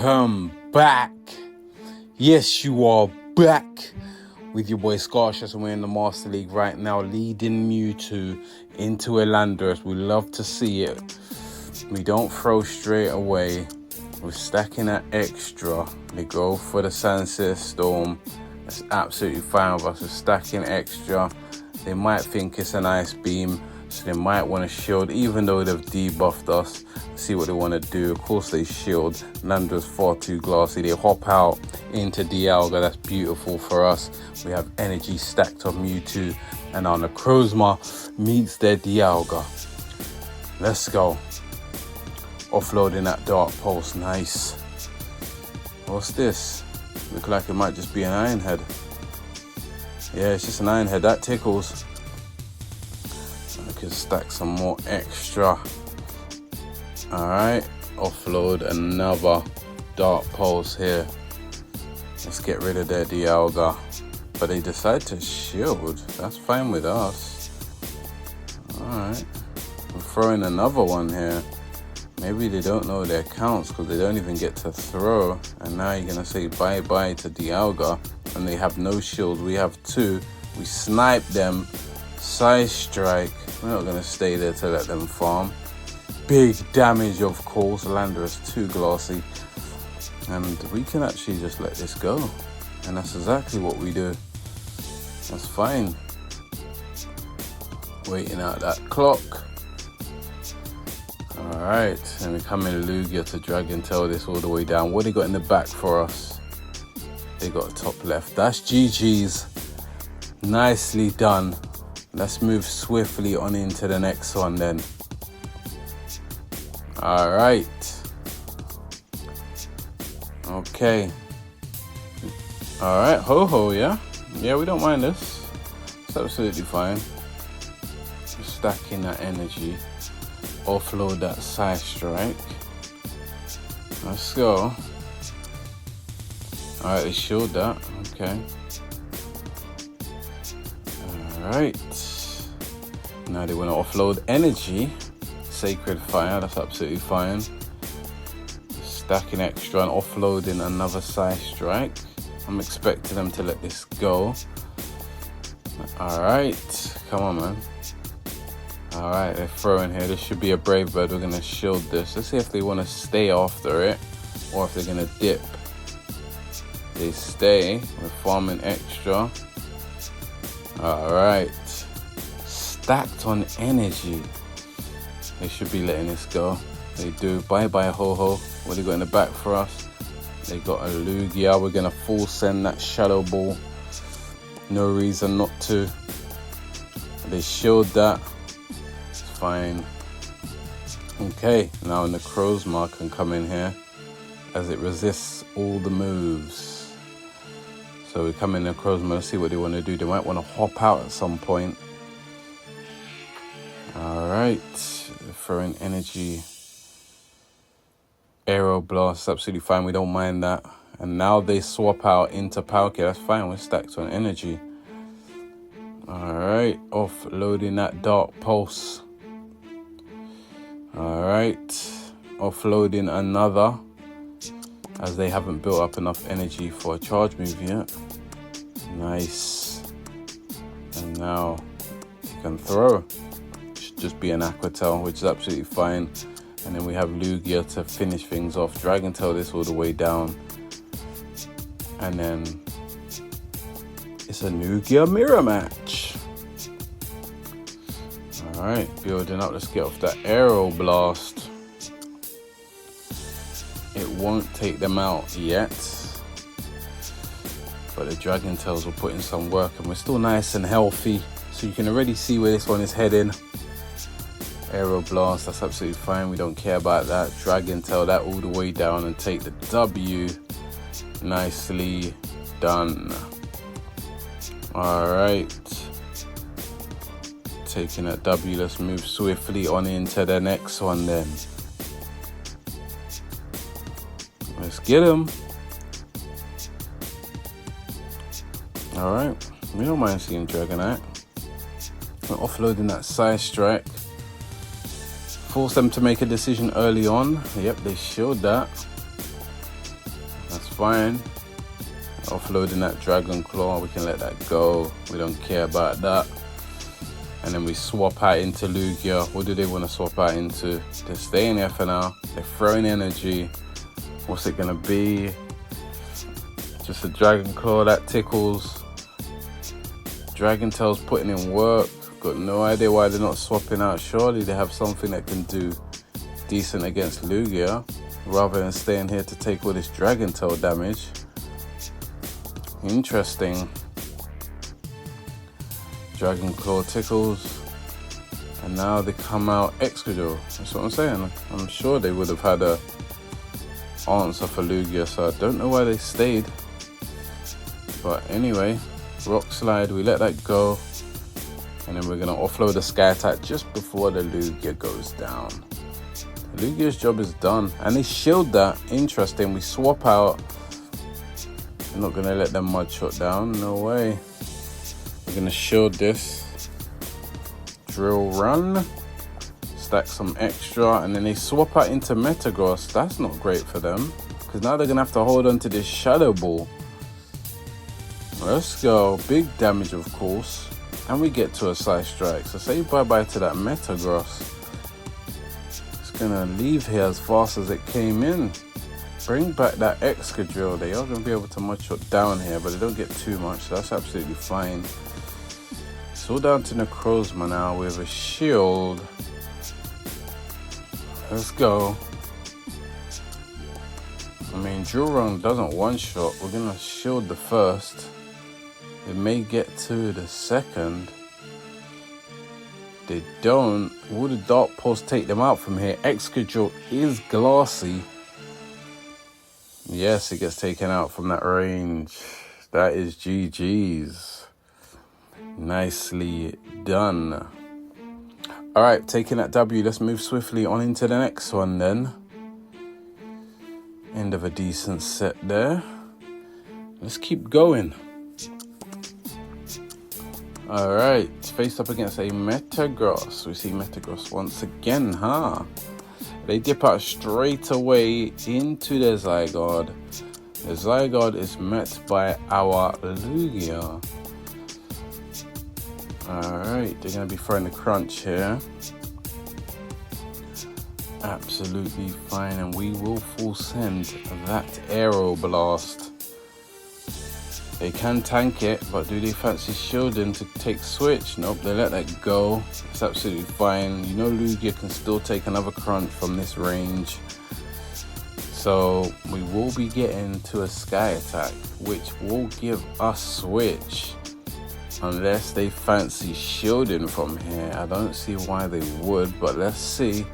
Welcome back. Yes, you are back with your boy Scarcious, and we're in the Master League right now, leading Mewtwo into Elandris. We love to see it. We don't throw straight away. We're stacking that extra. They go for the Sunset Storm. That's absolutely fine with us. We're stacking extra. They might think it's an Ice Beam, so they might want to shield, even though they've debuffed us. See what they want to do. Of course they shield. Landra's far too glassy. They hop out into Dialga. That's beautiful for us. We have energy stacked on Mewtwo, and our Necrozma meets their Dialga. Let's go. Offloading that Dark Pulse. Nice. What's this? Look like it might just be an Iron Head. Yeah, it's just an Iron Head. That tickles. I can stack some more extra. Alright, offload another Dark Pulse here. Let's get rid of their Dialga. But they decide to shield. That's fine with us. Alright, we're throwing another one here. Maybe they don't know their counts because they don't even get to throw. And now you're going to say bye-bye to Dialga. And they have no shield. We have two. We snipe them. Side strike. We're not going to stay there to let them farm. Big damage, of course. Lander is too glassy. And we can actually just let this go. And that's exactly what we do. That's fine. Waiting out that clock. Alright, and we come in Lugia to Dragon Tail this all the way down. What they got in the back for us? They got top left. That's GG's. Nicely done. Let's move swiftly on into the next one then. Alright. Okay. Alright, ho-ho, yeah? Yeah, we don't mind this. It's absolutely fine. Just stacking that energy. Offload that side strike. Let's go. Alright, they showed that. Okay. Alright. Now they want to offload energy. Sacred Fire, that's absolutely fine. Stacking extra and offloading another side strike. I'm expecting them to let this go. Alright. Come on, man. Alright, they're throwing here. This should be a Brave Bird. We're going to shield this. Let's see if they want to stay after it or if they're going to dip. They stay. We're farming extra. Alright. Stacked on energy. They should be letting this go. They do. Bye-bye, ho-ho. What do they got in the back for us? They got a Lugia. We're going to full send that Shadow Ball. No reason not to. They shield that. Fine. Okay, now Necrozma can come in here as it resists all the moves. So we come in Necrozma. Let's see what they want to do. They might want to hop out at some point. Alright, throwing energy. Aero Blast, absolutely fine. We don't mind that. And now they swap out into Palkia. That's fine. We're stacked on energy. Alright, offloading that Dark Pulse. Alright, offloading another, as they haven't built up enough energy for a charge move yet. Nice. And now you can throw. Should just be an Aqua Tail, which is absolutely fine. And then we have Lugia to finish things off. Dragon Tail this all the way down. And then it's a Lugia mirror match. Alright, building up. Let's get off that Aero Blast. It won't take them out yet. But the Dragon Tails will put in some work, and we're still nice and healthy. So you can already see where this one is heading. Aero Blast, that's absolutely fine. We don't care about that. Dragon Tail that all the way down and take the W. Nicely done. Alright. Taking that W, let's move swiftly on into the next one then. Let's get him. Alright, we don't mind seeing Dragonite. We're offloading that side strike. Force them to make a decision early on. Yep, they showed that. fine. Offloading that Dragon Claw, we can let that go. We don't care about that. And then we swap out into Lugia. What do they want to swap out into? They're staying here for now. They're throwing energy. What's it going to be? Just a Dragon Claw that tickles. Dragon Tail's putting in work. Got no idea why they're not swapping out. Surely they have something that can do decent against Lugia, rather than staying here to take all this Dragon Tail damage. Interesting. Dragon Claw tickles. And now they come out Excadrill. That's what I'm saying. I'm sure they would have had a answer for Lugia, so I don't know why they stayed. But anyway, Rock Slide, we let that go. And then we're going to offload the Sky Attack just before the Lugia goes down. Lugia's job is done. And they shield that. Interesting. We swap out. I'm not going to let them Mud Shot down. No way. We're going to shield this. Drill Run. Stack some extra. And then they swap out into Metagross. That's not great for them, because now they're going to have to hold on to this Shadow Ball. Let's go. Big damage, of course. And we get to a Side Strike. So say bye-bye to that Metagross. It's going to leave here as fast as it came in. Bring back that Excadrill. They are going to be able to Mud Shot down here, but they don't get too much. So that's absolutely fine. It's all down to Necrozma now with a shield. Let's go. I mean, Drill Run doesn't one-shot. We're going to shield the first. It may get to the second. They don't. Will the Dark Pulse take them out from here? Excadrill is glassy. Yes, it gets taken out from that range. That is GG's. Nicely done. Alright, taking that W, let's move swiftly on into the next one then. End of a decent set there. Let's keep going. Alright, faced up against a Metagross. We see Metagross once again, huh? They dip out straight away into the Zygarde. The Zygarde is met by our Lugia. Alright, they're going to be throwing the Crunch here. Absolutely fine, and we will full send that Aero Blast. They can tank it, but do they fancy shielding to take switch? Nope, they let that go. It's absolutely fine. You know Lugia can still take another Crunch from this range. So we will be getting to a Sky Attack, which will give us switch. Unless they fancy shielding from here. I don't see why they would, but let's see.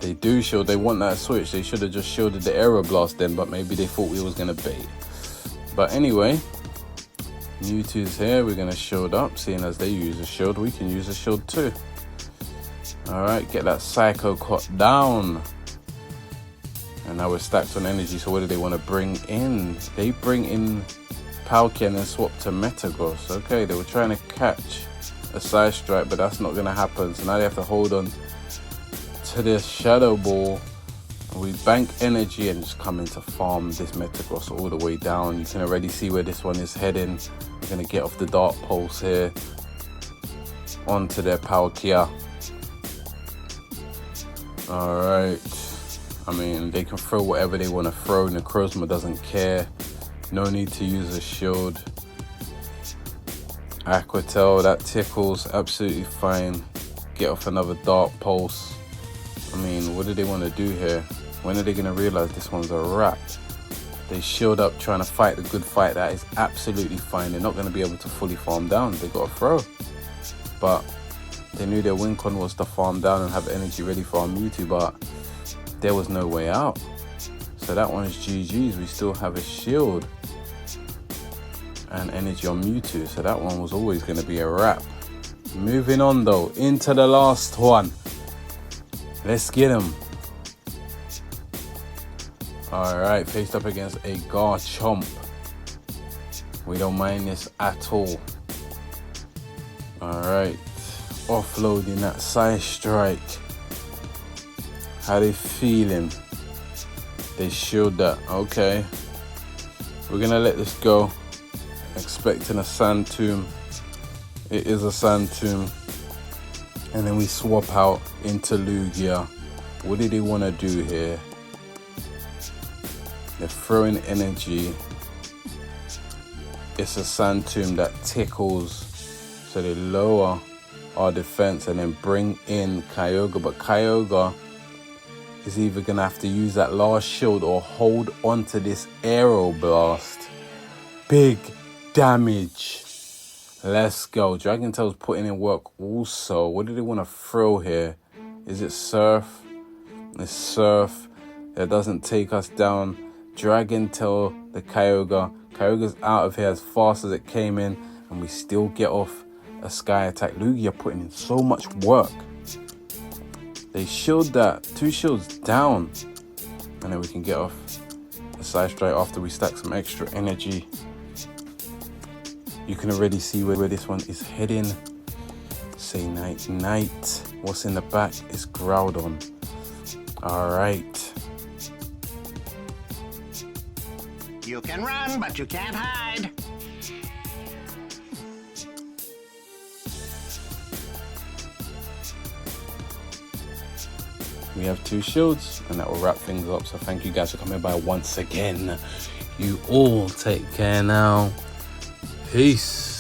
They do shield. They want that switch. They should have just shielded the Aero Blast then, but maybe they thought we was going to bait. But anyway, Mewtwo's here. We're going to shield up. Seeing as they use a shield, we can use a shield too. Alright, get that Psycho Cut down. And now we're stacked on energy. So what do they want to bring in? They bring in Palkia and then swap to Metagross. Okay, they were trying to catch a Side Strike, but that's not going to happen. So now they have to hold on to this Shadow Ball. We bank energy and just come in to farm this Metagross all the way down. You can already see where this one is heading. We're going to get off the Dark Pulse here onto their Palkia. Alright. I mean, they can throw whatever they want to throw. Necrozma doesn't care. No need to use a shield. Aqua Tail, that tickles. Absolutely fine. Get off another Dark Pulse. I mean, what do they want to do here? When are they going to realize this one's a wrap? They shield up trying to fight the good fight. That is absolutely fine. They're not going to be able to fully farm down. They got to throw. But they knew their win con was to farm down and have energy ready for our Mewtwo, but there was no way out. So that one is GG's. We still have a shield and energy on Mewtwo. So that one was always going to be a wrap. Moving on though, into the last one. Let's get him. Alright, faced up against a Garchomp. We don't mind this at all. Alright, offloading that Side Strike. How they feeling? They shield that. Okay. We're gonna let this go, expecting a Sand Tomb. It is a Sand Tomb. And then we swap out into Lugia. What did they want to do here? They're throwing energy. It's a Sand Tomb that tickles, so they lower our defense and then bring in Kyogre. But Kyogre is either gonna have to use that last shield or hold onto this Aero Blast. Big damage. Let's go. Dragon Tail's putting in work also. What do they want to throw here? Is it Surf? It's Surf. That doesn't take us down. Dragon Tail, the Kyogre. Kyogre's out of here as fast as it came in, and we still get off a Sky Attack. Lugia putting in so much work. They shield that. 2 shields down. And then we can get off a Side Strike after we stack some extra energy. You can already see where this one is heading. Say night, night. What's in the back is Groudon. Alright. You can run, but you can't hide. We have 2 shields, and that will wrap things up. So thank you guys for coming by once again. You all take care now. Peace.